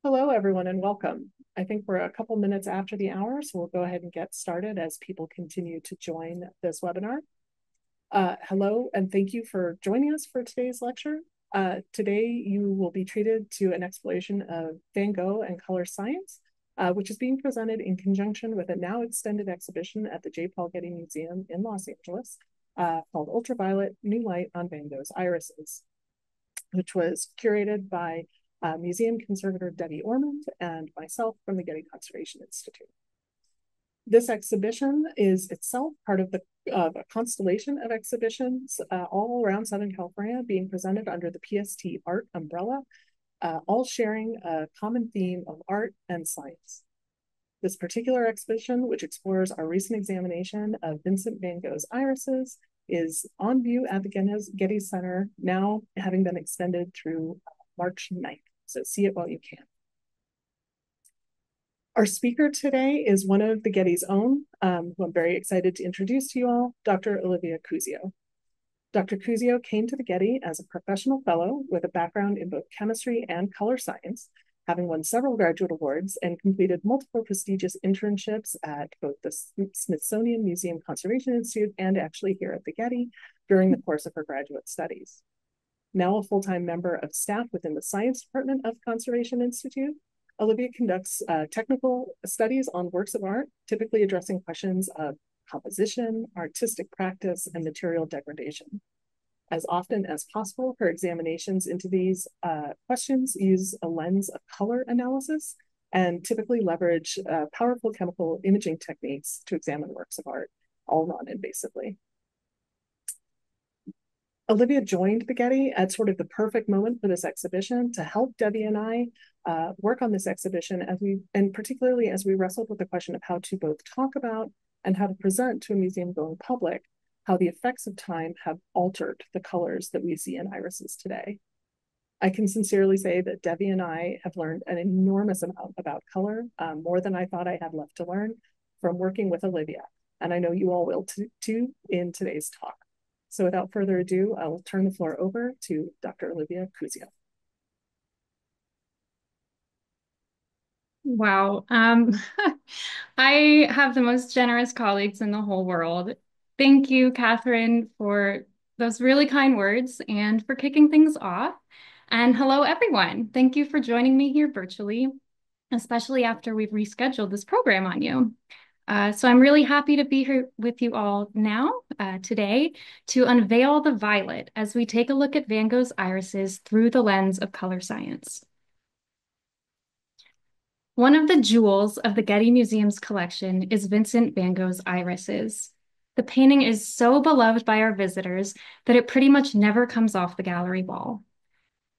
Hello, everyone, and welcome. I think we're a couple minutes after the hour, so we'll go ahead and get started as people continue to join this webinar. Hello, and thank you for joining us for today's lecture. Today, you will be treated to an exploration of Van Gogh and color science, which is being presented in conjunction with a now extended exhibition at the J. Paul Getty Museum in Los Angeles called Ultraviolet New Light on Van Gogh's Irises, which was curated by museum conservator Debbie Ormond and myself from the Getty Conservation Institute. This exhibition is itself part of a constellation of exhibitions all around Southern California being presented under the PST Art umbrella, all sharing a common theme of art and science. This particular exhibition, which explores our recent examination of Vincent van Gogh's irises, is on view at the Getty Center, now having been extended through March 9th. So see it while you can. Our speaker today is one of the Getty's own, who I'm very excited to introduce to you all, Dr. Olivia Kuzio. Dr. Kuzio came to the Getty as a professional fellow with a background in both chemistry and color science, having won several graduate awards and completed multiple prestigious internships at both the Smithsonian Museum Conservation Institute and actually here at the Getty during the course of her graduate studies. Now a full-time member of staff within the Science Department of Conservation Institute, Olivia conducts technical studies on works of art, typically addressing questions of composition, artistic practice, and material degradation. As often as possible, her examinations into these questions use a lens of color analysis and typically leverage powerful chemical imaging techniques to examine works of art, all non-invasively. Olivia joined the Getty at sort of the perfect moment for this exhibition to help Debbie and I work on this exhibition and particularly as we wrestled with the question of how to both talk about and how to present to a museum-going public how the effects of time have altered the colors that we see in irises today. I can sincerely say that Debbie and I have learned an enormous amount about color, more than I thought I had left to learn from working with Olivia. And I know you all will too in today's talk. So without further ado, I will turn the floor over to Dr. Olivia Kuzio. Wow. I have the most generous colleagues in the whole world. Thank you, Catherine, for those really kind words and for kicking things off. And hello, everyone. Thank you for joining me here virtually, especially after we've rescheduled this program on you. So I'm really happy to be here with you all now, today, to unveil the violet as we take a look at Van Gogh's irises through the lens of color science. One of the jewels of the Getty Museum's collection is Vincent van Gogh's irises. The painting is so beloved by our visitors that it pretty much never comes off the gallery wall.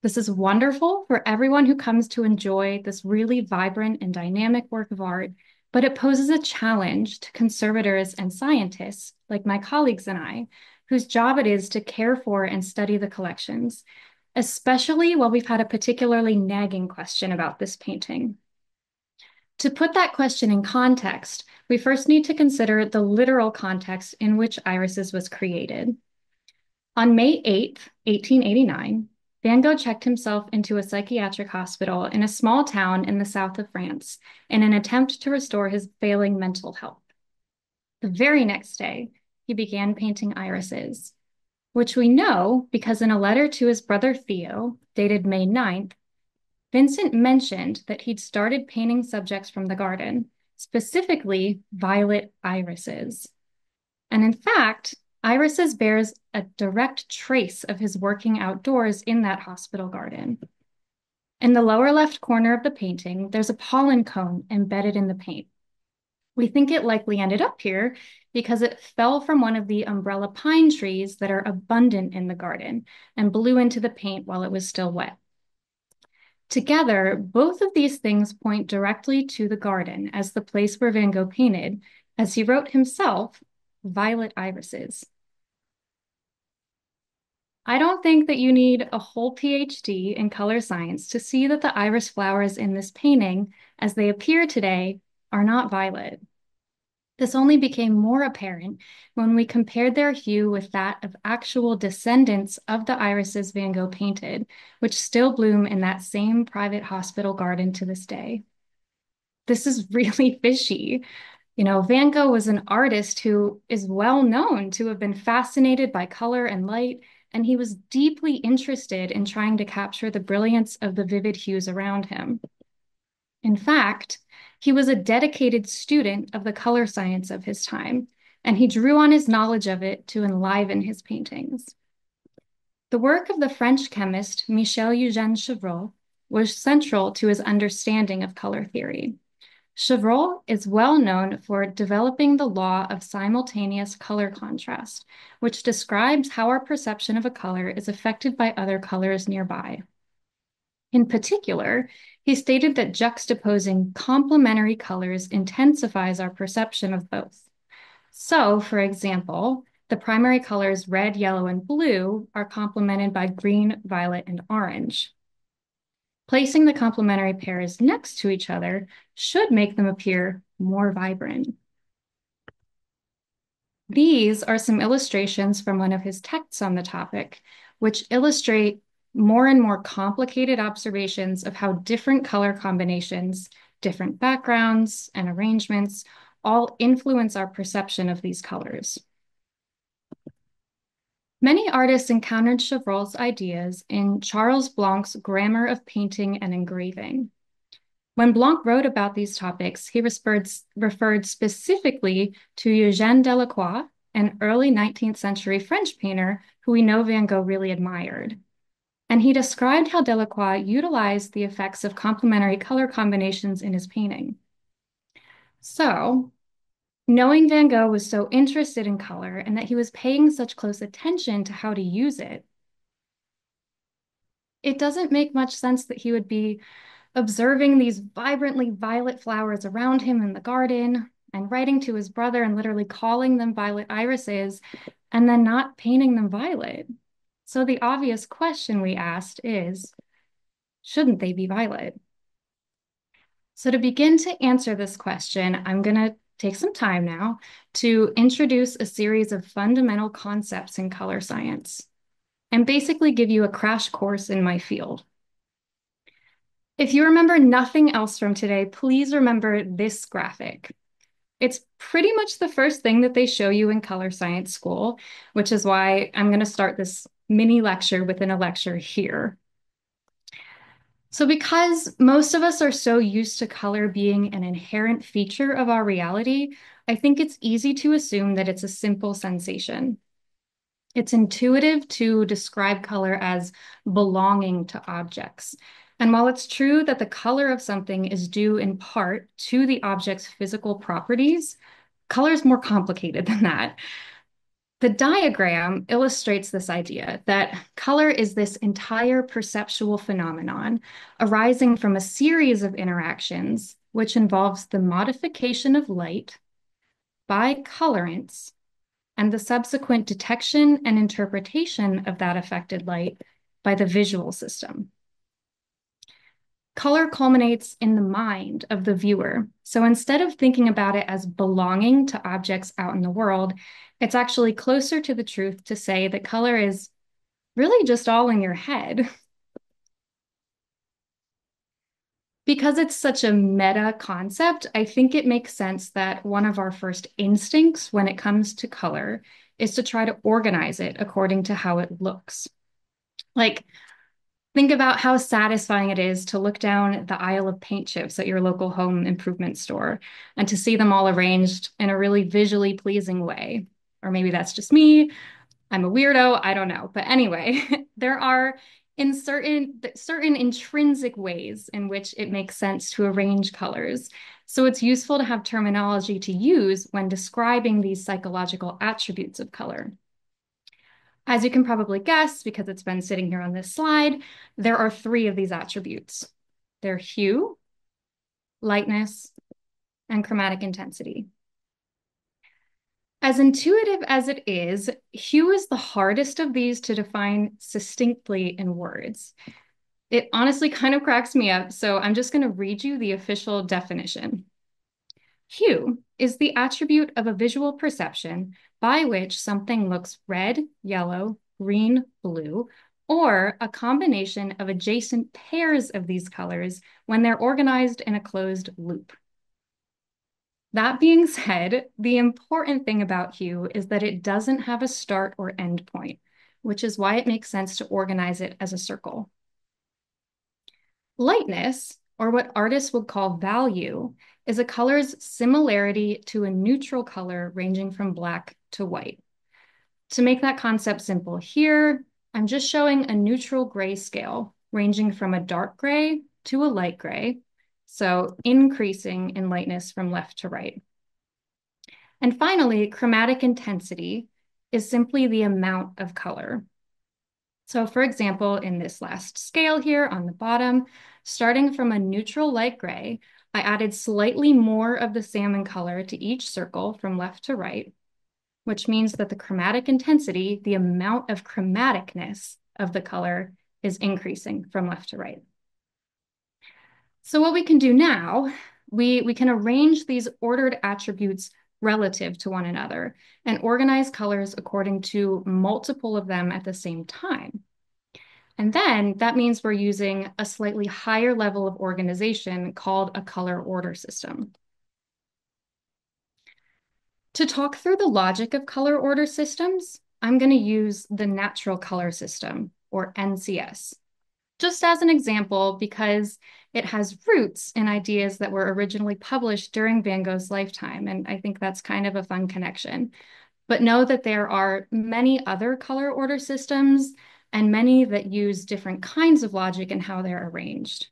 This is wonderful for everyone who comes to enjoy this really vibrant and dynamic work of art, but it poses a challenge to conservators and scientists, like my colleagues and I, whose job it is to care for and study the collections, especially while we've had a particularly nagging question about this painting. To put that question in context, we first need to consider the literal context in which irises was created. On May 8th, 1889, Van Gogh checked himself into a psychiatric hospital in a small town in the south of France in an attempt to restore his failing mental health. The very next day, he began painting irises, which we know because in a letter to his brother Theo, dated May 9th, Vincent mentioned that he'd started painting subjects from the garden, specifically violet irises. And in fact, irises bears a direct trace of his working outdoors in that hospital garden. In the lower left corner of the painting, there's a pollen cone embedded in the paint. We think it likely ended up here because it fell from one of the umbrella pine trees that are abundant in the garden and blew into the paint while it was still wet. Together, both of these things point directly to the garden as the place where Van Gogh painted, as he wrote himself, violet irises. I don't think that you need a whole PhD in color science to see that the iris flowers in this painting, as they appear today, are not violet. This only became more apparent when we compared their hue with that of actual descendants of the irises Van Gogh painted, which still bloom in that same private hospital garden to this day. This is really fishy. Van Gogh was an artist who is well known to have been fascinated by color and light, and he was deeply interested in trying to capture the brilliance of the vivid hues around him. In fact, he was a dedicated student of the color science of his time, and he drew on his knowledge of it to enliven his paintings. The work of the French chemist Michel-Eugène Chevreul was central to his understanding of color theory. Chevreul is well known for developing the law of simultaneous color contrast, which describes how our perception of a color is affected by other colors nearby. In particular, he stated that juxtaposing complementary colors intensifies our perception of both. So, for example, the primary colors red, yellow, and blue are complemented by green, violet, and orange. Placing the complementary pairs next to each other should make them appear more vibrant. These are some illustrations from one of his texts on the topic, which illustrate more and more complicated observations of how different color combinations, different backgrounds, and arrangements all influence our perception of these colors. Many artists encountered Chevreul's ideas in Charles Blanc's Grammar of Painting and Engraving. When Blanc wrote about these topics, he referred specifically to Eugène Delacroix, an early 19th century French painter who we know Van Gogh really admired. And he described how Delacroix utilized the effects of complementary color combinations in his painting. So, knowing Van Gogh was so interested in color and that he was paying such close attention to how to use it, it doesn't make much sense that he would be observing these vibrantly violet flowers around him in the garden and writing to his brother and literally calling them violet irises and then not painting them violet. So the obvious question we asked is, shouldn't they be violet? So to begin to answer this question, I'm going to take some time now to introduce a series of fundamental concepts in color science and basically give you a crash course in my field. If you remember nothing else from today, please remember this graphic. It's pretty much the first thing that they show you in color science school, which is why I'm going to start this mini lecture within a lecture here. So because most of us are so used to color being an inherent feature of our reality, I think it's easy to assume that it's a simple sensation. It's intuitive to describe color as belonging to objects. And while it's true that the color of something is due in part to the object's physical properties, color is more complicated than that. The diagram illustrates this idea that color is this entire perceptual phenomenon arising from a series of interactions, which involves the modification of light by colorants and the subsequent detection and interpretation of that affected light by the visual system. Color culminates in the mind of the viewer. So instead of thinking about it as belonging to objects out in the world, it's actually closer to the truth to say that color is really just all in your head. Because it's such a meta concept, I think it makes sense that one of our first instincts when it comes to color is to try to organize it according to how it looks. Like, think about how satisfying it is to look down the aisle of paint chips at your local home improvement store and to see them all arranged in a really visually pleasing way. Or maybe that's just me. I'm a weirdo. I don't know. But anyway, there are in certain intrinsic ways in which it makes sense to arrange colors. So it's useful to have terminology to use when describing these psychological attributes of color. As you can probably guess, because it's been sitting here on this slide, there are three of these attributes. They're hue, lightness, and chromatic intensity. As intuitive as it is, hue is the hardest of these to define succinctly in words. It honestly kind of cracks me up, so I'm just going to read you the official definition. Hue is the attribute of a visual perception by which something looks red, yellow, green, blue, or a combination of adjacent pairs of these colors when they're organized in a closed loop. That being said, the important thing about hue is that it doesn't have a start or end point, which is why it makes sense to organize it as a circle. Lightness, or what artists would call value, is a color's similarity to a neutral color ranging from black to white. To make that concept simple here, I'm just showing a neutral gray scale ranging from a dark gray to a light gray, so increasing in lightness from left to right. And finally, chromatic intensity is simply the amount of color. So for example, in this last scale here on the bottom, starting from a neutral light gray, I added slightly more of the salmon color to each circle from left to right, which means that the chromatic intensity, the amount of chromaticness of the color, is increasing from left to right. So what we can do now, we can arrange these ordered attributes relative to one another and organize colors according to multiple of them at the same time. And then that means we're using a slightly higher level of organization called a color order system. To talk through the logic of color order systems, I'm going to use the natural color system, or NCS, just as an example because it has roots in ideas that were originally published during Van Gogh's lifetime, and I think that's kind of a fun connection. But know that there are many other color order systems and many that use different kinds of logic and how they're arranged.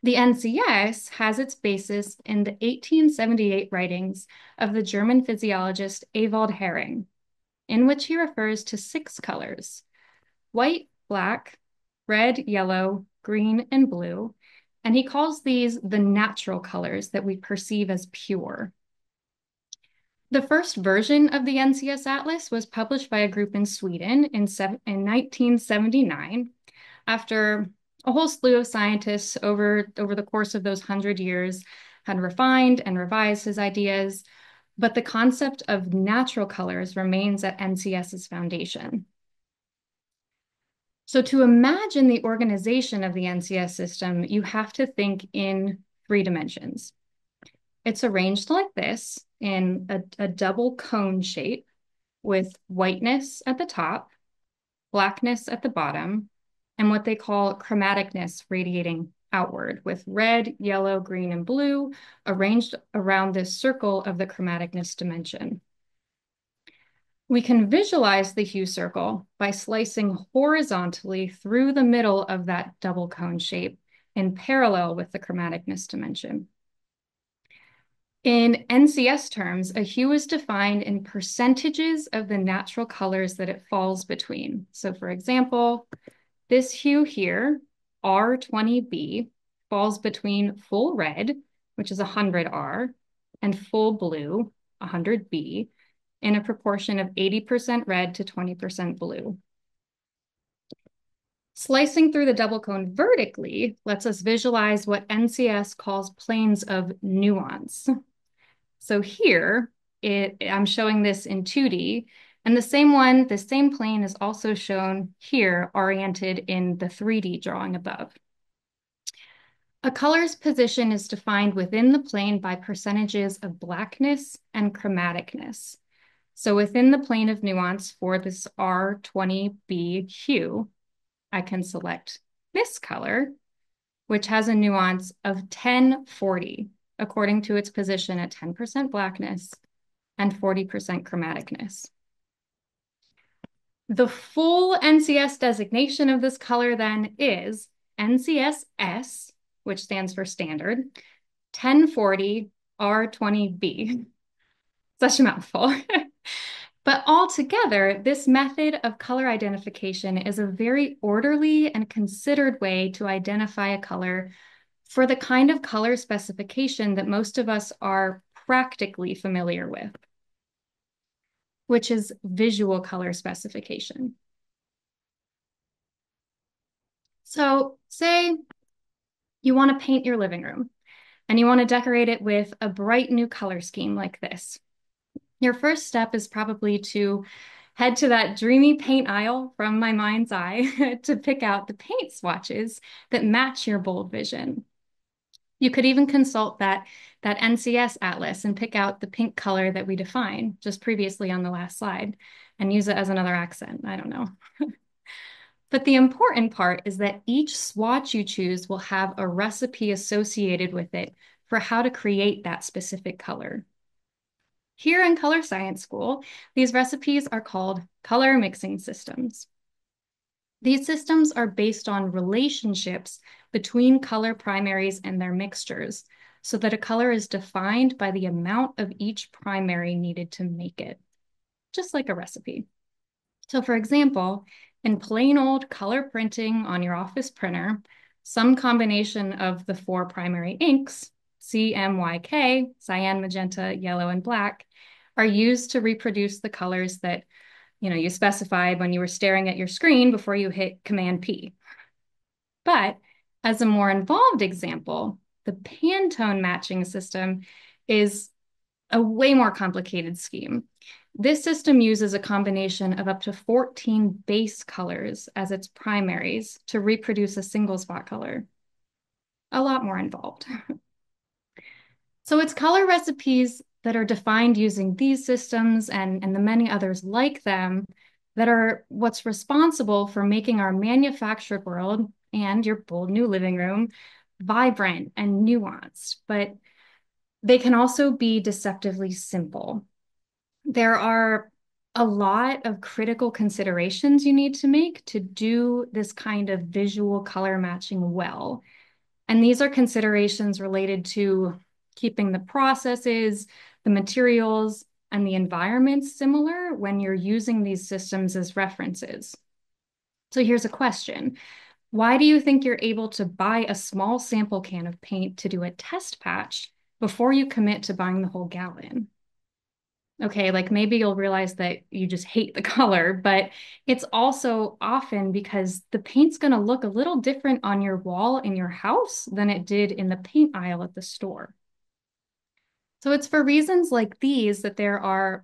The NCS has its basis in the 1878 writings of the German physiologist Ewald Hering, in which he refers to 6 colors: white, black, red, yellow, green, and blue, and he calls these the natural colors that we perceive as pure. The first version of the NCS Atlas was published by a group in Sweden in 1979 after a whole slew of scientists over the course of those 100 years had refined and revised his ideas, but the concept of natural colors remains at NCS's foundation. So to imagine the organization of the NCS system, you have to think in 3 dimensions. It's arranged like this in a double cone shape with whiteness at the top, blackness at the bottom, and what they call chromaticness radiating outward with red, yellow, green, and blue arranged around this circle of the chromaticness dimension. We can visualize the hue circle by slicing horizontally through the middle of that double cone shape in parallel with the chromaticness dimension. In NCS terms, a hue is defined in percentages of the natural colors that it falls between. So for example, this hue here, R20B, falls between full red, which is 100R, and full blue, 100B, in a proportion of 80% red to 20% blue. Slicing through the double cone vertically lets us visualize what NCS calls planes of nuance. So here, I'm showing this in 2D, and the same plane is also shown here, oriented in the 3D drawing above. A color's position is defined within the plane by percentages of blackness and chromaticness. So within the plane of nuance for this R20B hue, I can select this color, which has a nuance of 1040, according to its position at 10% blackness and 40% chromaticness. The full NCS designation of this color then is NCS-S, which stands for standard, 1040 R20B. Such a mouthful. But altogether, this method of color identification is a very orderly and considered way to identify a color for the kind of color specification that most of us are practically familiar with, which is visual color specification. So say you want to paint your living room, and you want to decorate it with a bright new color scheme like this. Your first step is probably to head to that dreamy paint aisle from my mind's eye to pick out the paint swatches that match your bold vision. You could even consult that NCS atlas and pick out the pink color that we defined just previously on the last slide and use it as another accent. I don't know. But the important part is that each swatch you choose will have a recipe associated with it for how to create that specific color. Here in color science school, these recipes are called color mixing systems. These systems are based on relationships between color primaries and their mixtures, so that a color is defined by the amount of each primary needed to make it, just like a recipe. So for example, in plain old color printing on your office printer, some combination of the four primary inks, CMYK, cyan, magenta, yellow, and black, are used to reproduce the colors that you specified when you were staring at your screen before you hit Command P. But as a more involved example, the Pantone matching system is a way more complicated scheme. This system uses a combination of up to 14 base colors as its primaries to reproduce a single spot color. A lot more involved. So it's color recipes that are defined using these systems and the many others like them that are what's responsible for making our manufactured world and your bold new living room vibrant and nuanced, but they can also be deceptively simple. There are a lot of critical considerations you need to make to do this kind of visual color matching well. And these are considerations related to keeping the processes, the materials, and the environments similar when you're using these systems as references. So here's a question. Why do you think you're able to buy a small sample can of paint to do a test patch before you commit to buying the whole gallon? Okay, like maybe you'll realize that you just hate the color, but it's also often because the paint's going to look a little different on your wall in your house than it did in the paint aisle at the store. So it's for reasons like these that there are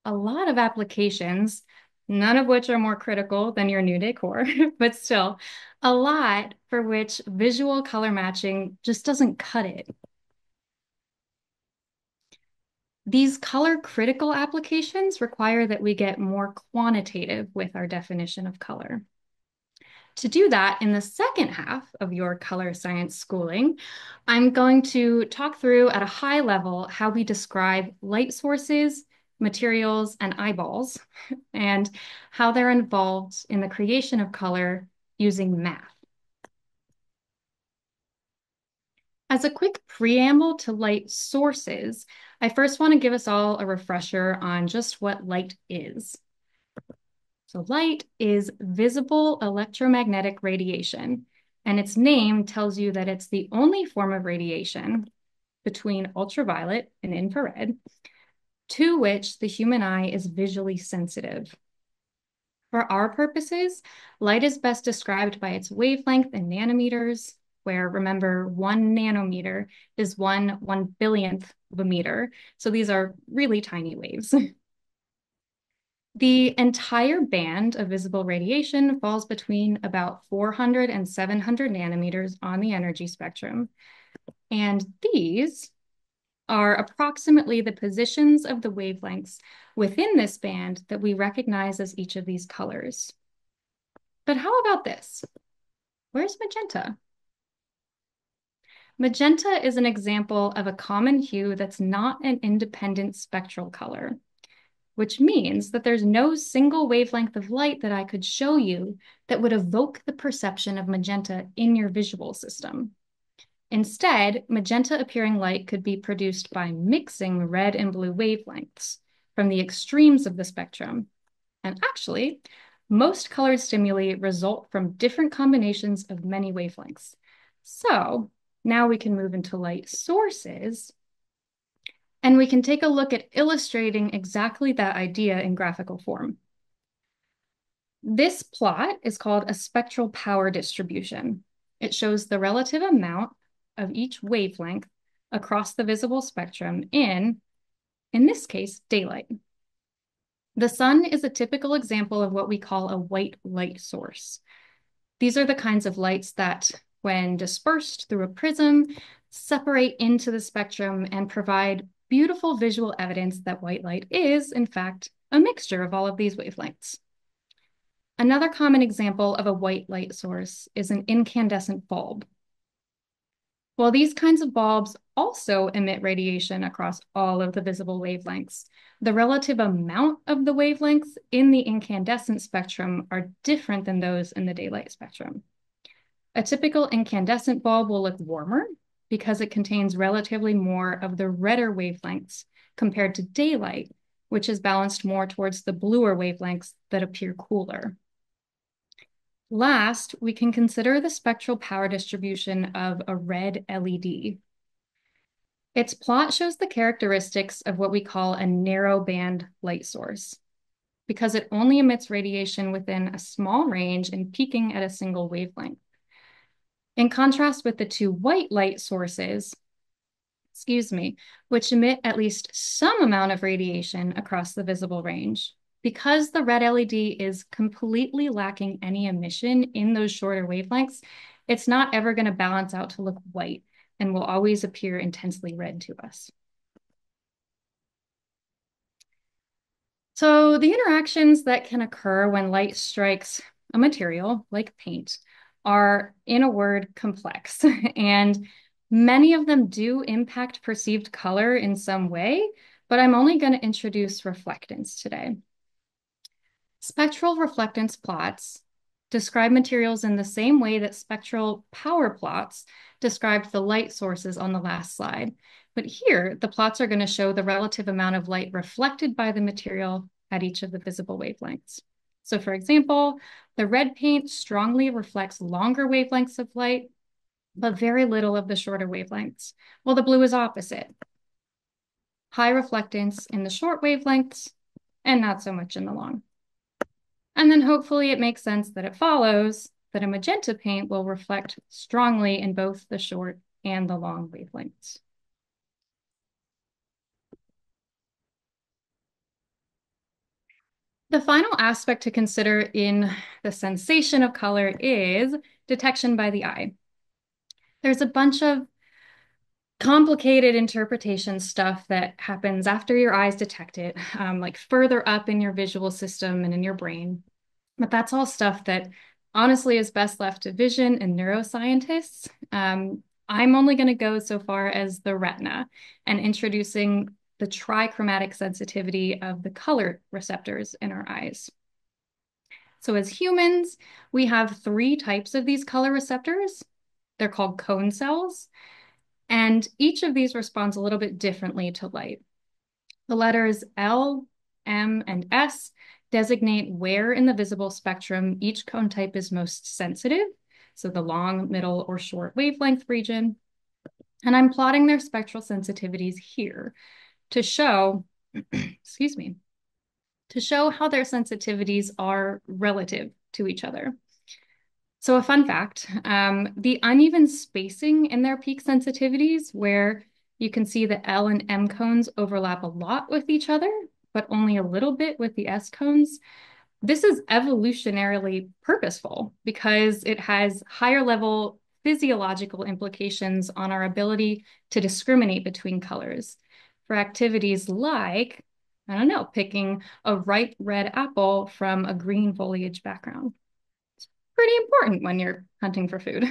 a lot of applications, none of which are more critical than your new decor, but still a lot for which visual color matching just doesn't cut it. These color critical applications require that we get more quantitative with our definition of color. To do that, in the second half of your color science schooling, I'm going to talk through at a high level how we describe light sources, materials, and eyeballs, and how they're involved in the creation of color using math. As a quick preamble to light sources, I first want to give us all a refresher on just what light is. So light is visible electromagnetic radiation, and its name tells you that it's the only form of radiation between ultraviolet and infrared to which the human eye is visually sensitive. For our purposes, light is best described by its wavelength in nanometers, where remember 1 nanometer is 1/1 billionth of a meter. So these are really tiny waves. The entire band of visible radiation falls between about 400 and 700 nanometers on the energy spectrum. And these are approximately the positions of the wavelengths within this band that we recognize as each of these colors. But how about this? Where's magenta? Magenta is an example of a common hue that's not an independent spectral color, which means that there's no single wavelength of light that I could show you that would evoke the perception of magenta in your visual system. Instead, magenta appearing light could be produced by mixing red and blue wavelengths from the extremes of the spectrum. And actually, most colored stimuli result from different combinations of many wavelengths. So now we can move into light sources, and we can take a look at illustrating exactly that idea in graphical form. This plot is called a spectral power distribution. It shows the relative amount of each wavelength across the visible spectrum in this case, daylight. The sun is a typical example of what we call a white light source. These are the kinds of lights that, when dispersed through a prism, separate into the spectrum and provide beautiful visual evidence that white light is, in fact, a mixture of all of these wavelengths. Another common example of a white light source is an incandescent bulb. While these kinds of bulbs also emit radiation across all of the visible wavelengths, the relative amount of the wavelengths in the incandescent spectrum are different than those in the daylight spectrum. A typical incandescent bulb will look warmer because it contains relatively more of the redder wavelengths compared to daylight, which is balanced more towards the bluer wavelengths that appear cooler. Last, we can consider the spectral power distribution of a red LED. Its plot shows the characteristics of what we call a narrow band light source, because it only emits radiation within a small range and peaking at a single wavelength. In contrast with the two white light sources, which emit at least some amount of radiation across the visible range. Because the red LED is completely lacking any emission in those shorter wavelengths, it's not ever going to balance out to look white and will always appear intensely red to us. So the interactions that can occur when light strikes a material like paint are, in a word, complex. And many of them do impact perceived color in some way, but I'm only going to introduce reflectance today. Spectral reflectance plots describe materials in the same way that spectral power plots described the light sources on the last slide. But here, the plots are going to show the relative amount of light reflected by the material at each of the visible wavelengths. So for example, the red paint strongly reflects longer wavelengths of light, but very little of the shorter wavelengths, while the blue is opposite. High reflectance in the short wavelengths and not so much in the long. And then hopefully it makes sense that it follows that a magenta paint will reflect strongly in both the short and the long wavelengths. The final aspect to consider in the sensation of color is detection by the eye. There's a bunch of complicated interpretation stuff that happens after your eyes detect it, like further up in your visual system and in your brain. But that's all stuff that honestly is best left to vision and neuroscientists. I'm only going to go so far as the retina and introducing the trichromatic sensitivity of the color receptors in our eyes. So as humans, we have three types of these color receptors. They're called cone cells. And each of these responds a little bit differently to light. The letters L, M, and S designate where in the visible spectrum each cone type is most sensitive, so the long, middle, or short wavelength region. And I'm plotting their spectral sensitivities here to show, to show how their sensitivities are relative to each other. So a fun fact, the uneven spacing in their peak sensitivities, where you can see the L and M cones overlap a lot with each other, but only a little bit with the S cones, this is evolutionarily purposeful because it has higher level physiological implications on our ability to discriminate between colors for activities like, I don't know, picking a ripe red apple from a green foliage background. Pretty important when you're hunting for food.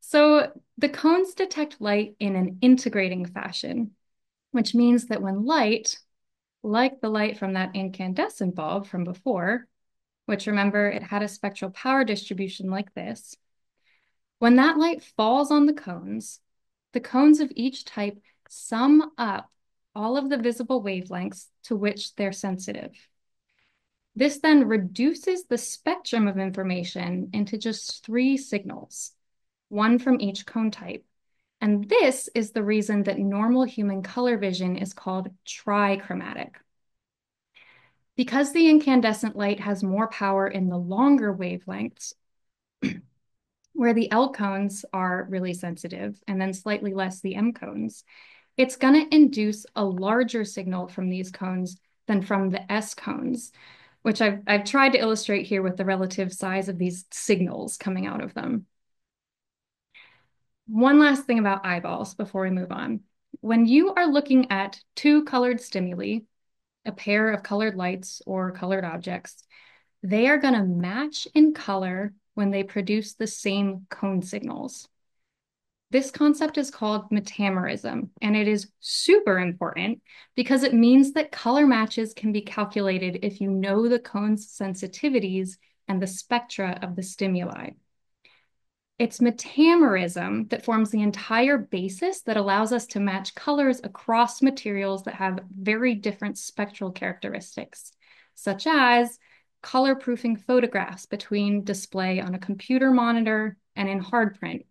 So the cones detect light in an integrating fashion, which means that when light, like the light from that incandescent bulb from before, which remember it had a spectral power distribution like this, when that light falls on the cones of each type sum up all of the visible wavelengths to which they're sensitive. This then reduces the spectrum of information into just three signals, one from each cone type. And this is the reason that normal human color vision is called trichromatic. Because the incandescent light has more power in the longer wavelengths, where the L cones are really sensitive and then slightly less the M cones, it's going to induce a larger signal from these cones than from the S cones, which I've tried to illustrate here with the relative size of these signals coming out of them. One last thing about eyeballs before we move on. When you are looking at two colored stimuli, a pair of colored lights or colored objects, they are going to match in color when they produce the same cone signals. This concept is called metamerism, and it is super important because it means that color matches can be calculated if you know the cone's sensitivities and the spectra of the stimuli. It's metamerism that forms the entire basis that allows us to match colors across materials that have very different spectral characteristics, such as color proofing photographs between display on a computer monitor and in hard print,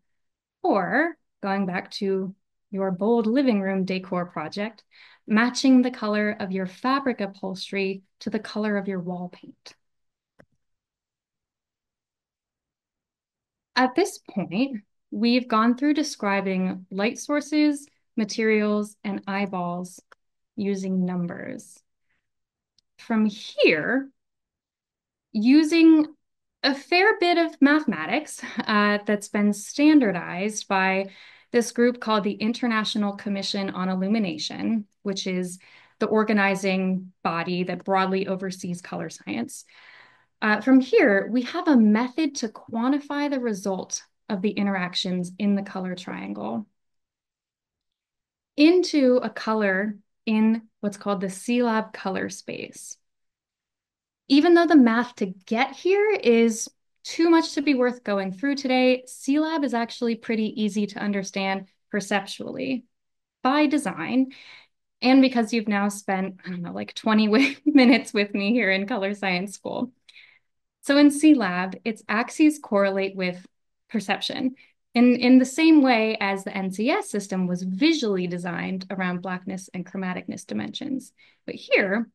or going back to your bold living room decor project, matching the color of your fabric upholstery to the color of your wall paint. At this point, we've gone through describing light sources, materials, and eyeballs using numbers. From here, using a fair bit of mathematics that's been standardized by this group called the International Commission on Illumination, which is the organizing body that broadly oversees color science. From here, we have a method to quantify the result of the interactions in the color triangle into a color in what's called the C-Lab color space. Even though the math to get here is too much to be worth going through today, C-Lab is actually pretty easy to understand perceptually by design. And because you've now spent, I don't know, like 20 minutes with me here in color science school. So in C-Lab, its axes correlate with perception in the same way as the NCS system was visually designed around blackness and chromaticness dimensions. But here,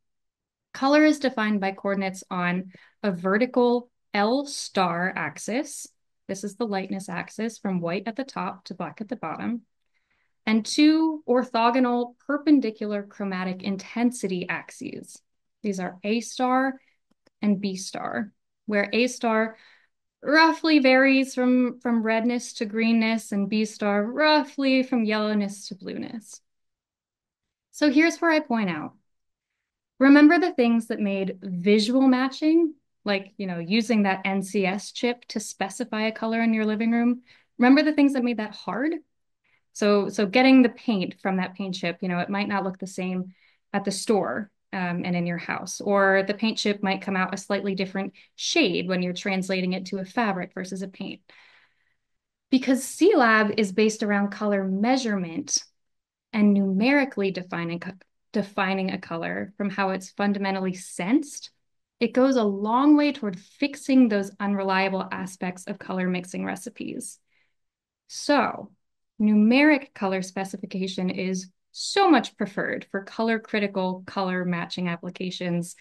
color is defined by coordinates on a vertical L star axis. This is the lightness axis from white at the top to black at the bottom. And two orthogonal perpendicular chromatic intensity axes. These are A star and B star, where A star roughly varies from redness to greenness and B star roughly from yellowness to blueness. So here's where I point out. Remember the things that made visual matching, like, using that NCS chip to specify a color in your living room? Remember the things that made that hard? So getting the paint from that paint chip, it might not look the same at the store and in your house, or the paint chip might come out a slightly different shade when you're translating it to a fabric versus a paint. Because C-Lab is based around color measurement and numerically defining a color from how it's fundamentally sensed, it goes a long way toward fixing those unreliable aspects of color mixing recipes. So numeric color specification is so much preferred for color critical color matching applications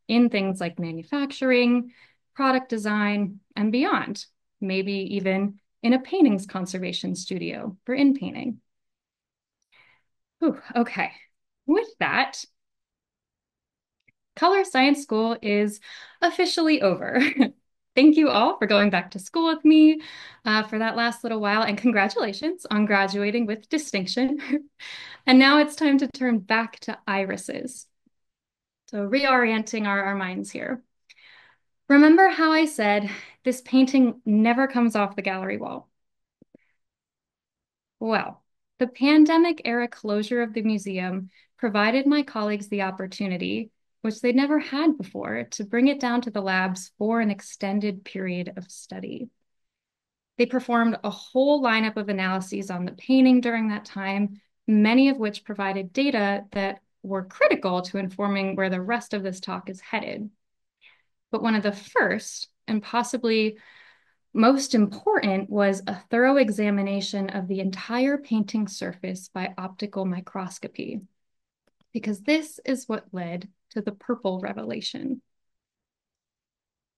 in things like manufacturing, product design, and beyond, maybe even in a paintings conservation studio for in painting. Whew, okay, with that, color science school is officially over. Thank you all for going back to school with me for that last little while, and congratulations on graduating with distinction. And now it's time to turn back to irises. So reorienting our minds here. Remember how I said this painting never comes off the gallery wall? Well, the pandemic era closure of the museum provided my colleagues the opportunity, which they'd never had before, to bring it down to the labs for an extended period of study. They performed a whole lineup of analyses on the painting during that time, many of which provided data that were critical to informing where the rest of this talk is headed. But one of the first, and possibly most important, was a thorough examination of the entire painting surface by optical microscopy, because this is what led to the purple revelation.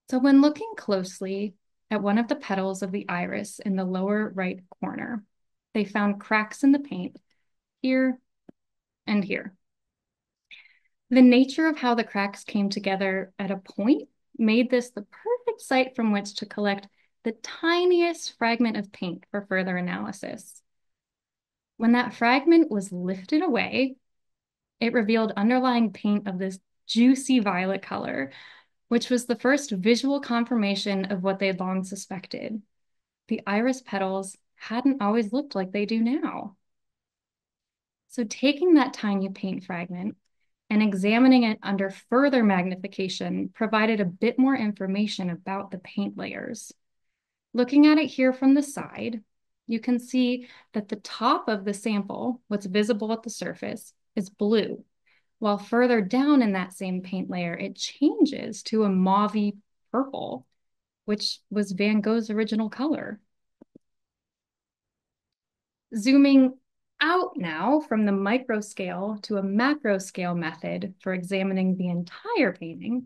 So when looking closely, at one of the petals of the iris in the lower right corner. They found cracks in the paint here and here. The nature of how the cracks came together at a point made this the perfect site from which to collect the tiniest fragment of paint for further analysis. When that fragment was lifted away, it revealed underlying paint of this juicy violet color, which was the first visual confirmation of what they'd long suspected. The iris petals hadn't always looked like they do now. So taking that tiny paint fragment and examining it under further magnification provided a bit more information about the paint layers. Looking at it here from the side, you can see that the top of the sample, what's visible at the surface, is blue, while further down in that same paint layer, it changes to a mauvey purple, which was Van Gogh's original color. Zooming out now from the micro scale to a macro scale method for examining the entire painting,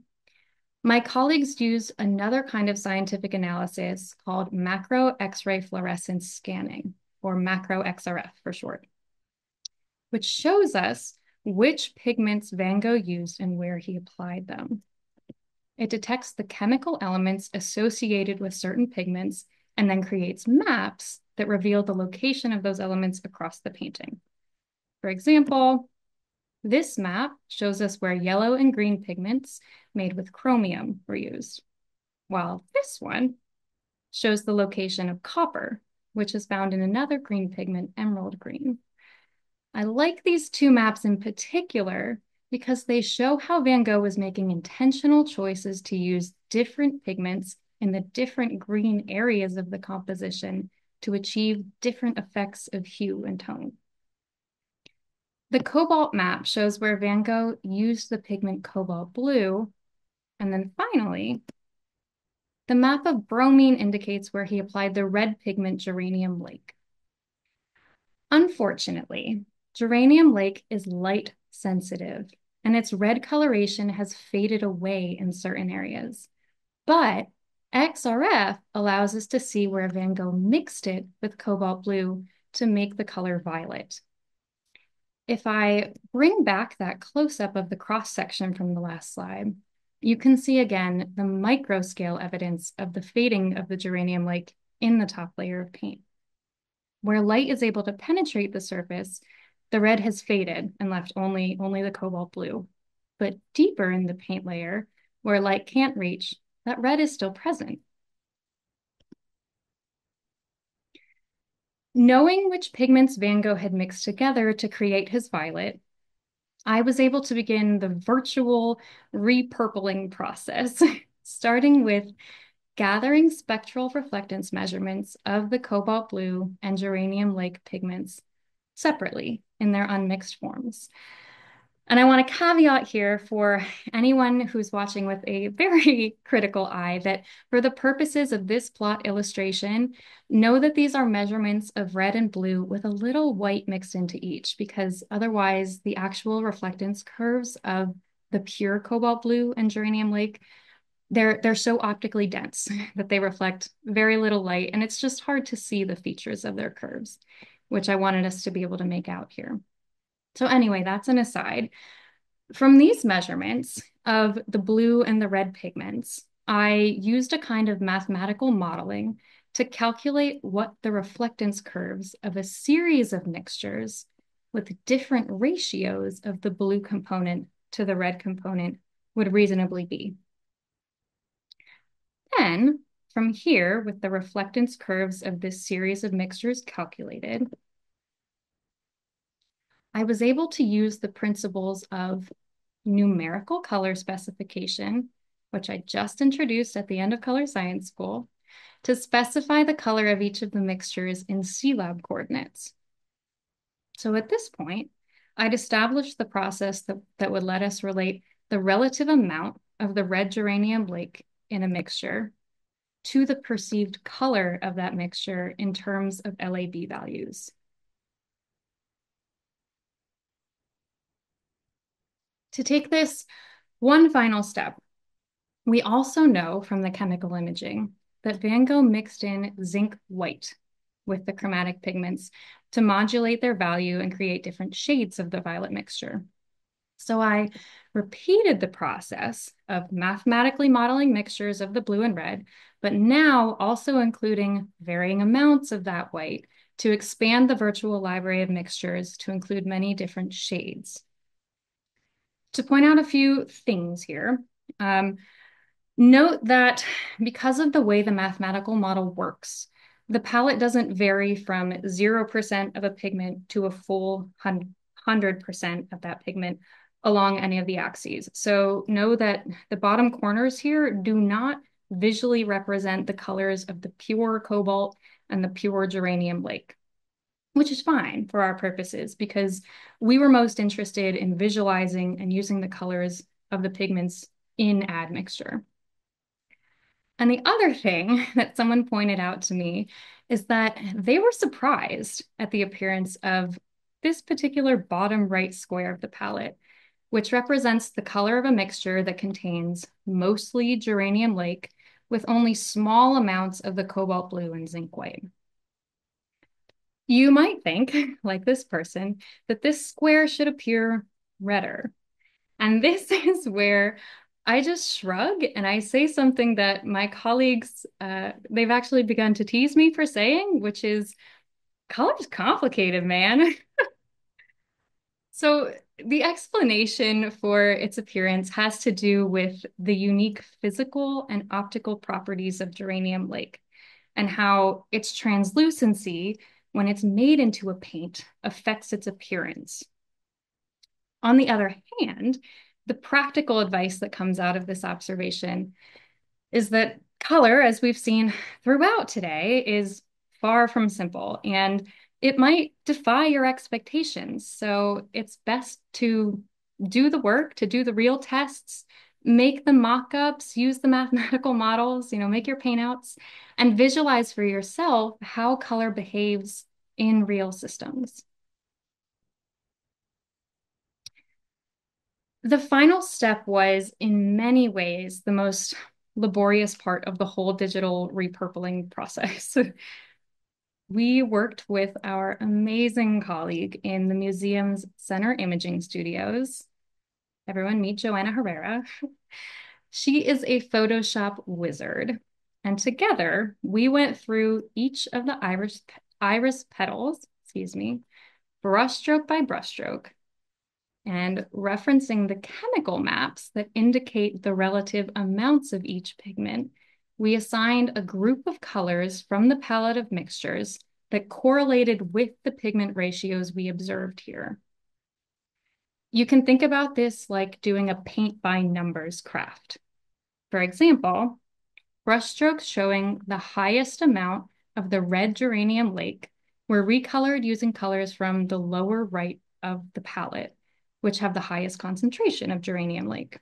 my colleagues use another kind of scientific analysis called macro X-ray fluorescence scanning, or macro XRF for short, which shows us which pigments Van Gogh used and where he applied them. It detects the chemical elements associated with certain pigments and then creates maps that reveal the location of those elements across the painting. For example, this map shows us where yellow and green pigments made with chromium were used, while this one shows the location of copper, which is found in another green pigment, emerald green. I like these two maps in particular because they show how Van Gogh was making intentional choices to use different pigments in the different green areas of the composition to achieve different effects of hue and tone. The cobalt map shows where Van Gogh used the pigment cobalt blue. And then finally, the map of bromine indicates where he applied the red pigment geranium lake. Unfortunately, geranium lake is light sensitive, and its red coloration has faded away in certain areas. But XRF allows us to see where Van Gogh mixed it with cobalt blue to make the color violet. If I bring back that close-up of the cross-section from the last slide, you can see again the micro-scale evidence of the fading of the geranium lake in the top layer of paint. Where light is able to penetrate the surface, the red has faded and left only the cobalt blue. But deeper in the paint layer, where light can't reach, that red is still present. Knowing which pigments Van Gogh had mixed together to create his violet, I was able to begin the virtual repurpling process, starting with gathering spectral reflectance measurements of the cobalt blue and geranium lake pigments separately in their unmixed forms. And I want to caveat here for anyone who's watching with a very critical eye that for the purposes of this plot illustration, know that these are measurements of red and blue with a little white mixed into each, because otherwise the actual reflectance curves of the pure cobalt blue and geranium lake, they're so optically dense that they reflect very little light, and it's just hard to see the features of their curves, which I wanted us to be able to make out here. So anyway, that's an aside. From these measurements of the blue and the red pigments, I used a kind of mathematical modeling to calculate what the reflectance curves of a series of mixtures with different ratios of the blue component to the red component would reasonably be. Then, from here, with the reflectance curves of this series of mixtures calculated, I was able to use the principles of numerical color specification, which I just introduced at the end of color science school, to specify the color of each of the mixtures in C-lab coordinates. So at this point, I'd established the process that would let us relate the relative amount of the red geranium lake in a mixture to the perceived color of that mixture in terms of LAB values. To take this one final step, we also know from the chemical imaging that Van Gogh mixed in zinc white with the chromatic pigments to modulate their value and create different shades of the violet mixture. So I repeated the process of mathematically modeling mixtures of the blue and red, but now also including varying amounts of that white to expand the virtual library of mixtures to include many different shades. To point out a few things here, note that because of the way the mathematical model works, the palette doesn't vary from 0% of a pigment to a full 100% of that pigment along any of the axes. So know that the bottom corners here do not visually represent the colors of the pure cobalt and the pure geranium lake, which is fine for our purposes because we were most interested in visualizing and using the colors of the pigments in admixture. And the other thing that someone pointed out to me is that they were surprised at the appearance of this particular bottom right square of the palette, which represents the color of a mixture that contains mostly geranium lake with only small amounts of the cobalt blue and zinc white. You might think, like this person, that this square should appear redder. And this is where I just shrug and I say something that my colleagues, they've actually begun to tease me for saying, which is, color's complicated, man. So the explanation for its appearance has to do with the unique physical and optical properties of geranium lake and how its translucency, when it's made into a paint, affects its appearance. On the other hand, the practical advice that comes out of this observation is that color, as we've seen throughout today, is far from simple and it might defy your expectations. So it's best to do the work, to do the real tests, make the mock-ups, use the mathematical models, make your paintouts, and visualize for yourself how color behaves in real systems. The final step was, in many ways, the most laborious part of the whole digital repurpling process. We worked with our amazing colleague in the museum's center imaging studios. Everyone meet Joanna Herrera. She is a Photoshop wizard. And together, we went through each of the iris petals, brushstroke by brushstroke, and referencing the chemical maps that indicate the relative amounts of each pigment, we assigned a group of colors from the palette of mixtures that correlated with the pigment ratios we observed here. You can think about this like doing a paint by numbers craft. For example, brushstrokes showing the highest amount of the red geranium lake were recolored using colors from the lower right of the palette, which have the highest concentration of geranium lake.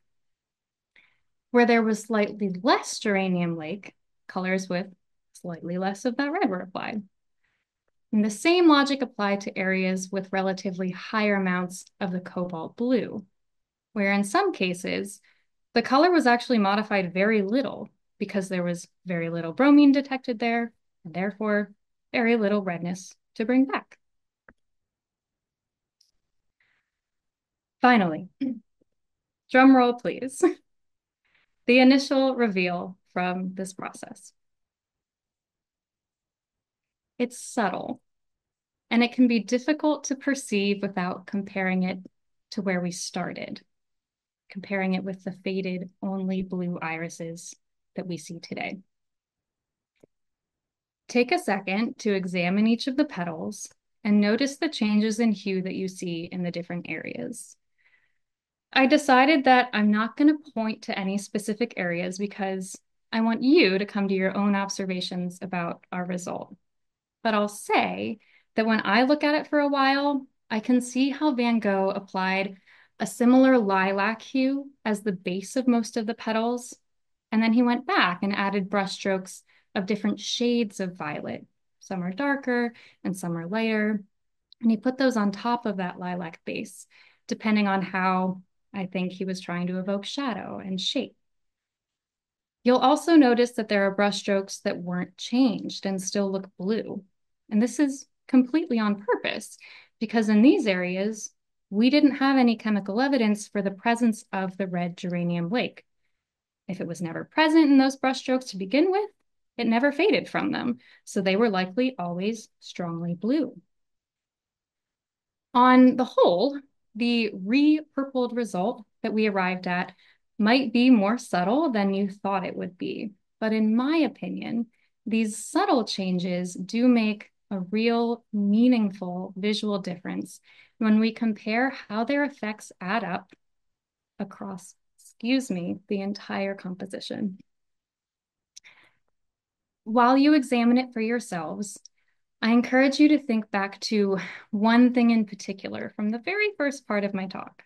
Where there was slightly less geranium lake, colors with slightly less of that red were applied. And the same logic applied to areas with relatively higher amounts of the cobalt blue, where in some cases, the color was actually modified very little because there was very little bromine detected there, and therefore very little redness to bring back. Finally, drum roll, please. The initial reveal from this process. It's subtle, and it can be difficult to perceive without comparing it to where we started, comparing it with the faded only blue irises that we see today. Take a second to examine each of the petals and notice the changes in hue that you see in the different areas. I decided that I'm not going to point to any specific areas because I want you to come to your own observations about our result. But I'll say that when I look at it for a while, I can see how Van Gogh applied a similar lilac hue as the base of most of the petals. And then he went back and added brushstrokes of different shades of violet. Some are darker and some are lighter. And he put those on top of that lilac base, depending on how I think he was trying to evoke shadow and shape. You'll also notice that there are brushstrokes that weren't changed and still look blue. And this is completely on purpose because in these areas, we didn't have any chemical evidence for the presence of the red geranium lake. If it was never present in those brushstrokes to begin with, it never faded from them, so they were likely always strongly blue. On the whole, the re-purpled result that we arrived at might be more subtle than you thought it would be. But in my opinion, these subtle changes do make a real meaningful visual difference when we compare how their effects add up across, the entire composition. While you examine it for yourselves, I encourage you to think back to one thing in particular from the very first part of my talk,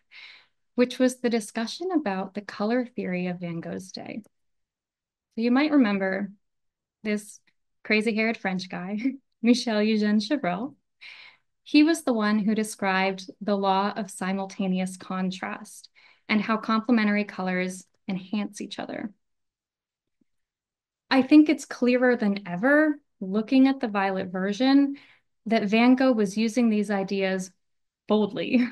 which was the discussion about the color theory of Van Gogh's day. So you might remember this crazy-haired French guy, Michel Eugène Chevreul. He was the one who described the law of simultaneous contrast and how complementary colors enhance each other. I think it's clearer than ever, looking at the violet version, that Van Gogh was using these ideas boldly,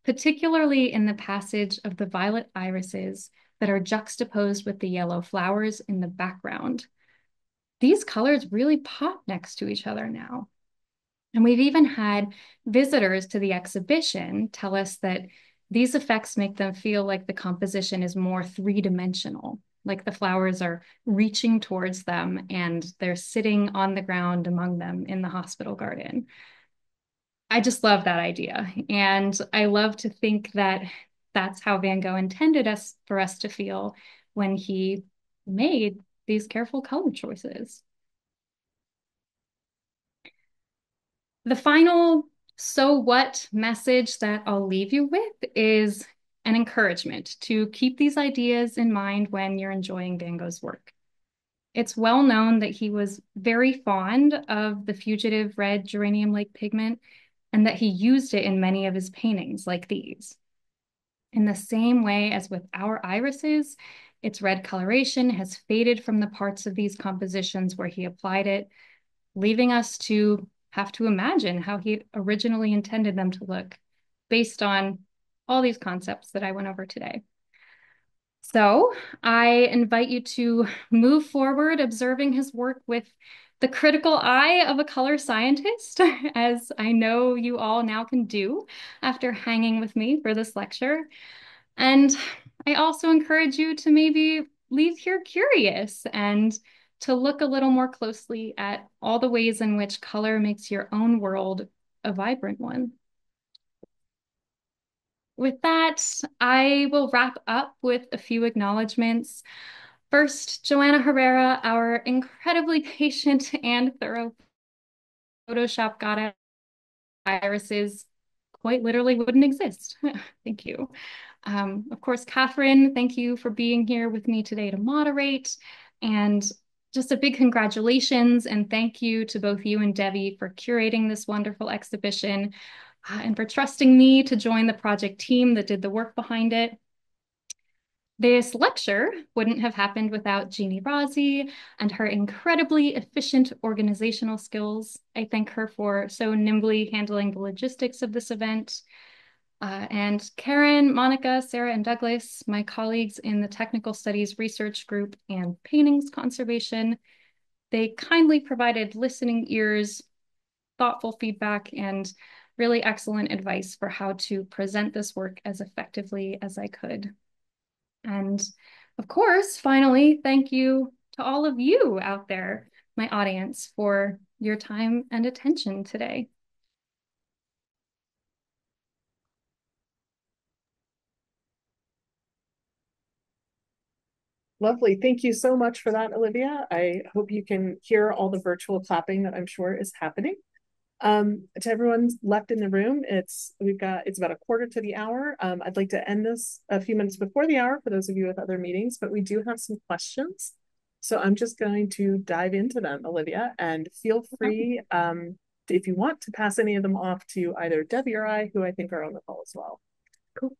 particularly in the passage of the violet irises that are juxtaposed with the yellow flowers in the background. These colors really pop next to each other now. And we've even had visitors to the exhibition tell us that these effects make them feel like the composition is more three-dimensional, like the flowers are reaching towards them and they're sitting on the ground among them in the hospital garden. I just love that idea. And I love to think that that's how Van Gogh intended for us to feel when he made these careful color choices. The final so what message that I'll leave you with is an encouragement to keep these ideas in mind when you're enjoying Van Gogh's work. It's well known that he was very fond of the fugitive red geranium lake pigment and that he used it in many of his paintings like these. In the same way as with our irises, its red coloration has faded from the parts of these compositions where he applied it, leaving us to have to imagine how he originally intended them to look based on all these concepts that I went over today. So I invite you to move forward observing his work with the critical eye of a color scientist, as I know you all now can do after hanging with me for this lecture. And I also encourage you to maybe leave here curious and to look a little more closely at all the ways in which color makes your own world a vibrant one. With that, I will wrap up with a few acknowledgements. First, Joanna Herrera, our incredibly patient and thorough Photoshop goddess irises quite literally wouldn't exist. Thank you. Of course, Catherine, thank you for being here with me today to moderate. And just a big congratulations and thank you to both you and Debbie for curating this wonderful exhibition and for trusting me to join the project team that did the work behind it. This lecture wouldn't have happened without Jeannie Rossi and her incredibly efficient organizational skills. I thank her for so nimbly handling the logistics of this event. And Karen, Monica, Sarah, and Douglas, my colleagues in the Technical Studies Research Group and Paintings Conservation, they kindly provided listening ears, thoughtful feedback, and really excellent advice for how to present this work as effectively as I could. And of course, finally, thank you to all of you out there, my audience, for your time and attention today. Lovely. Thank you so much for that, Olivia. I hope you can hear all the virtual clapping that I'm sure is happening. To everyone left in the room, it's about a quarter to the hour. I'd like to end this a few minutes before the hour for those of you with other meetings, but we do have some questions. So I'm just going to dive into them, Olivia, and feel free if you want to pass any of them off to either Debbie or I, who I think are on the call as well. Cool.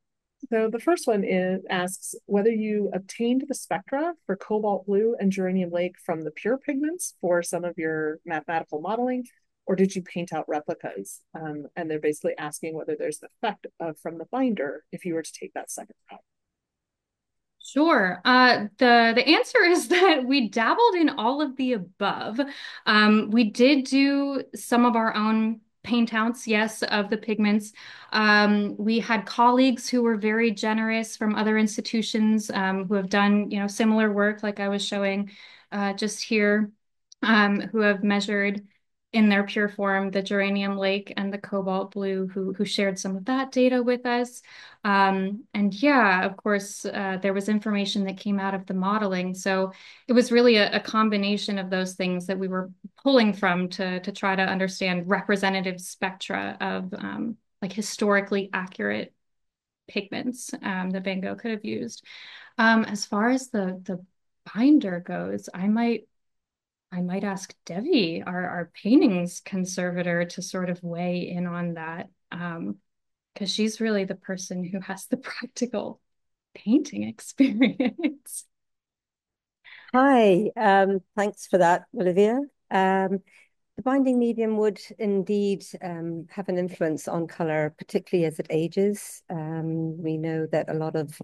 So the first one asks whether you obtained the spectra for cobalt blue and geranium lake from the pure pigments for some of your mathematical modeling, or did you paint out replicas? And they're basically asking whether there's an effect from the binder if you were to take that second route. Sure. The answer is that we dabbled in all of the above. We did do some of our own paint outs, yes, of the pigments. We had colleagues who were very generous from other institutions who have done, similar work, like I was showing just here, who have measured in their pure form the geranium lake and the cobalt blue, who shared some of that data with us. And yeah, of course, there was information that came out of the modeling. So it was really a combination of those things that we were pulling from to try to understand representative spectra of like historically accurate pigments that Van Gogh could have used. As far as the binder goes, I might ask Devi, our paintings conservator, to sort of weigh in on that. Because she's really the person who has the practical painting experience. Hi, thanks for that, Olivia. The binding medium would indeed have an influence on color, particularly as it ages. We know that a lot of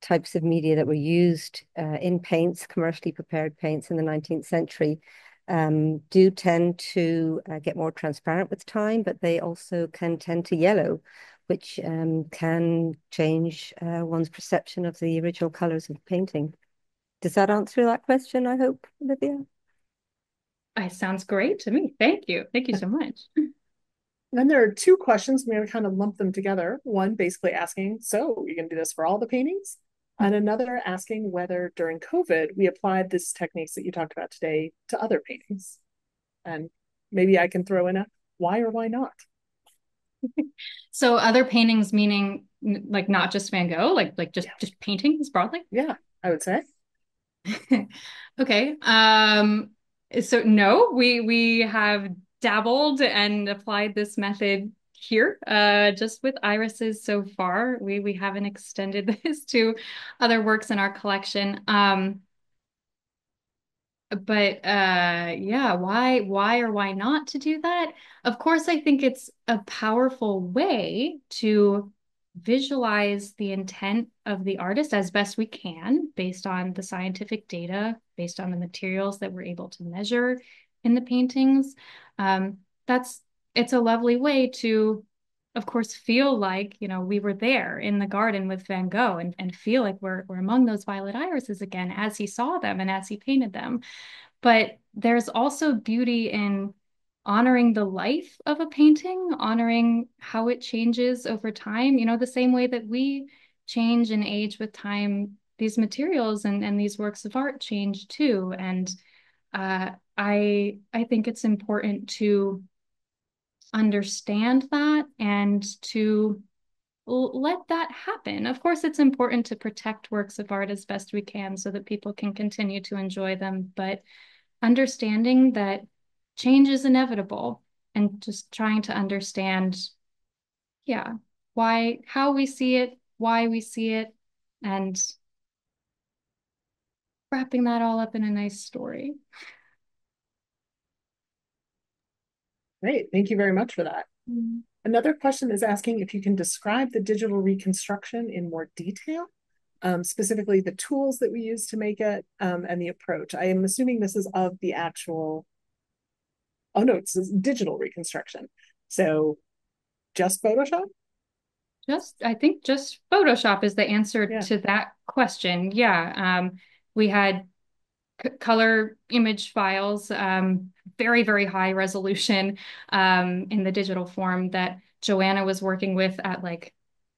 types of media that were used in paints, commercially prepared paints in the 19th century, do tend to get more transparent with time, but they also can tend to yellow, which can change one's perception of the original colors of the painting. Does that answer that question, I hope, Olivia? Sounds great to me. Thank you. Thank you so much. Then there are two questions. I'm going to kind of lump them together. One basically asking, so you can do this for all the paintings? And another asking whether during COVID we applied these techniques that you talked about today to other paintings. And maybe I can throw in a why or why not. So other paintings meaning like not just Van Gogh, like just Yeah. just paintings broadly? Yeah, I would say. Okay. So no, we have dabbled and applied this method here, just with irises so far. We haven't extended this to other works in our collection. But yeah, why or why not to do that? Of course, I think it's a powerful way to visualize the intent of the artist as best we can based on the scientific data, based on the materials that we're able to measure in the paintings. That's it's a lovely way to, of course, feel like, we were there in the garden with Van Gogh and feel like we're among those violet irises again as he saw them and as he painted them. But there's also beauty in honoring the life of a painting, honoring how it changes over time, the same way that we change and age with time, these materials and these works of art change too. And I think it's important to understand that and to let that happen. Of course, it's important to protect works of art as best we can so that people can continue to enjoy them, but understanding that change is inevitable and just trying to understand, yeah, how we see it, why we see it, and wrapping that all up in a nice story. Great. Thank you very much for that. Mm. Another question is asking if you can describe the digital reconstruction in more detail, specifically the tools that we use to make it and the approach. I am assuming this is of the actual, oh no, it's digital reconstruction. So just Photoshop? I think just Photoshop is the answer Yeah. to that question. Yeah. We had color image files, very, very high resolution in the digital form that Joanna was working with at like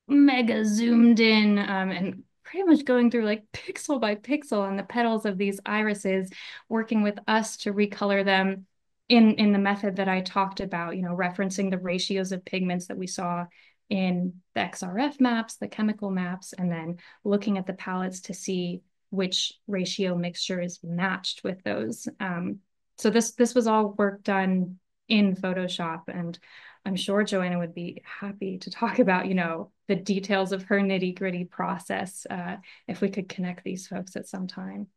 mega zoomed in and pretty much going through like pixel by pixel on the petals of these irises, working with us to recolor them in the method that I talked about, referencing the ratios of pigments that we saw in the XRF maps, the chemical maps, and then looking at the palettes to see which ratio mixture is matched with those. So this was all work done in Photoshop, and I'm sure Joanna would be happy to talk about, the details of her nitty-gritty process, if we could connect these folks at some time.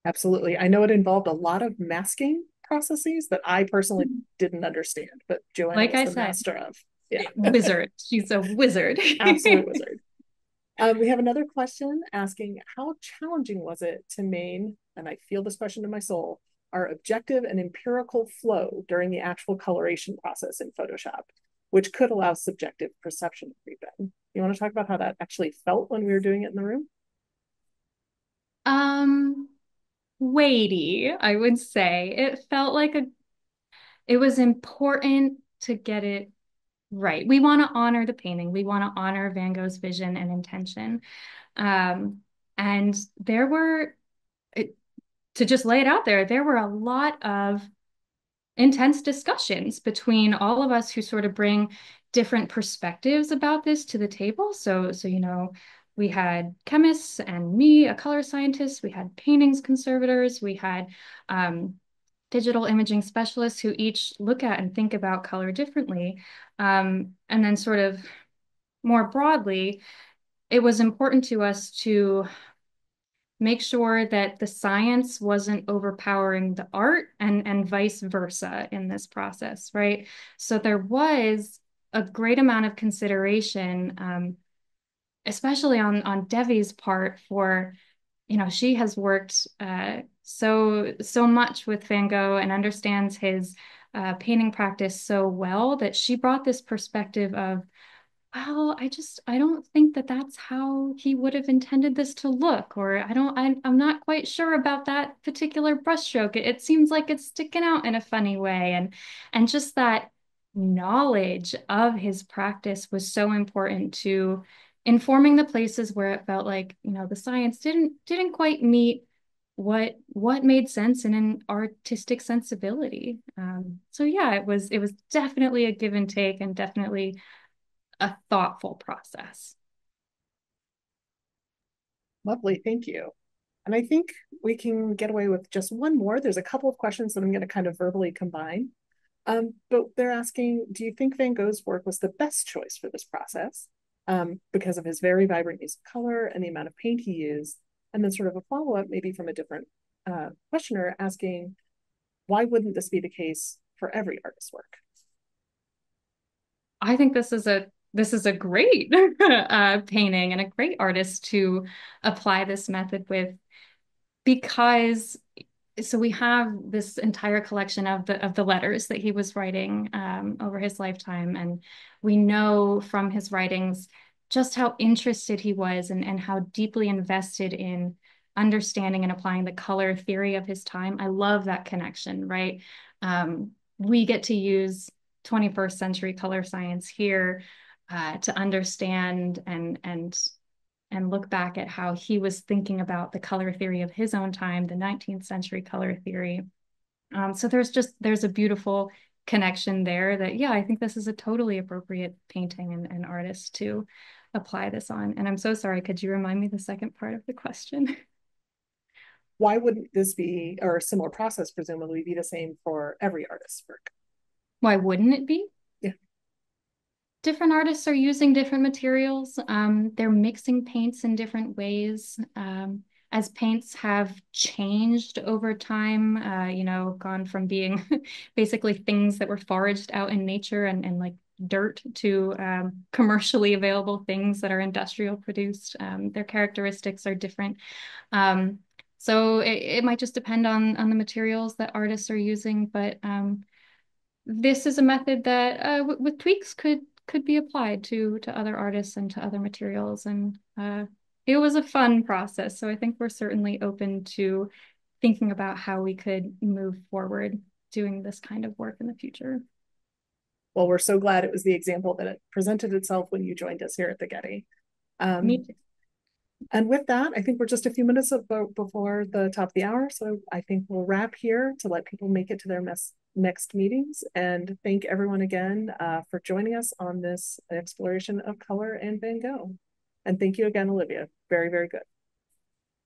Absolutely. I know it involved a lot of masking processes that I personally didn't understand, but Joanna Like was I the said, master of. Yeah. wizard. She's a wizard. Absolute wizard. We have another question asking, how challenging was it to maintain, and I feel this question in my soul, our objective and empirical flow during the actual coloration process in Photoshop, which could allow subjective perception to creep in? You want to talk about how that actually felt when we were doing it in the room? Um, Weighty, I would say. It felt like it was important to get it right. We want to honor the painting. We want to honor Van Gogh's vision and intention. And there were, to just lay it out there were a lot of intense discussions between all of us who sort of bring different perspectives about this to the table. So we had chemists and me, a color scientist. We had paintings conservators. We had digital imaging specialists who each look at and think about color differently. And then sort of more broadly, it was important to us to make sure that the science wasn't overpowering the art and vice versa in this process, right? So there was a great amount of consideration, especially on Devi's part for, she has worked so much with Van Gogh and understands his painting practice so well that she brought this perspective of, well, I don't think that that's how he would have intended this to look, or I'm not quite sure about that particular brushstroke. It seems like it's sticking out in a funny way. And just that knowledge of his practice was so important to informing the places where it felt like, the science didn't quite meet what made sense in an artistic sensibility. So yeah, it was definitely a give and take, and definitely a thoughtful process. Lovely. Thank you. And I think we can get away with just one more. There's a couple of questions that I'm going to kind of verbally combine. But they're asking, do you think Van Gogh's work was the best choice for this process because of his very vibrant use of color and the amount of paint he used? And then sort of a follow-up, maybe from a different questioner asking, why wouldn't this be the case for every artist's work? I think this is a great painting and a great artist to apply this method with, because so we have this entire collection of the letters that he was writing over his lifetime, and we know from his writings just how interested he was and how deeply invested in understanding and applying the color theory of his time. I love that connection, right? We get to use 21st century color science here to understand and look back at how he was thinking about the color theory of his own time, the 19th century color theory. So there's a beautiful connection there that, yeah, I think this is a totally appropriate painting and artist to apply this on. And I'm so sorry, could you remind me the second part of the question? Why wouldn't this be, or a similar process presumably be the same for every artist's work? Why wouldn't it be? Yeah. Different artists are using different materials. They're mixing paints in different ways. As paints have changed over time, gone from being basically things that were foraged out in nature and like dirt to commercially available things that are industrial produced. Their characteristics are different. So it might just depend on the materials that artists are using, but this is a method that with tweaks could be applied to other artists and to other materials. And it was a fun process. So I think we're certainly open to thinking about how we could move forward doing this kind of work in the future. Well, we're so glad it was the example that it presented itself when you joined us here at the Getty. Me too. And with that, I think we're just a few minutes before the top of the hour. So I think we'll wrap here to let people make it to their next meetings, and thank everyone again for joining us on this exploration of color and Van Gogh. And thank you again, Olivia. Very, very good.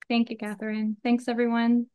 Thank you, Catherine. Thanks, everyone.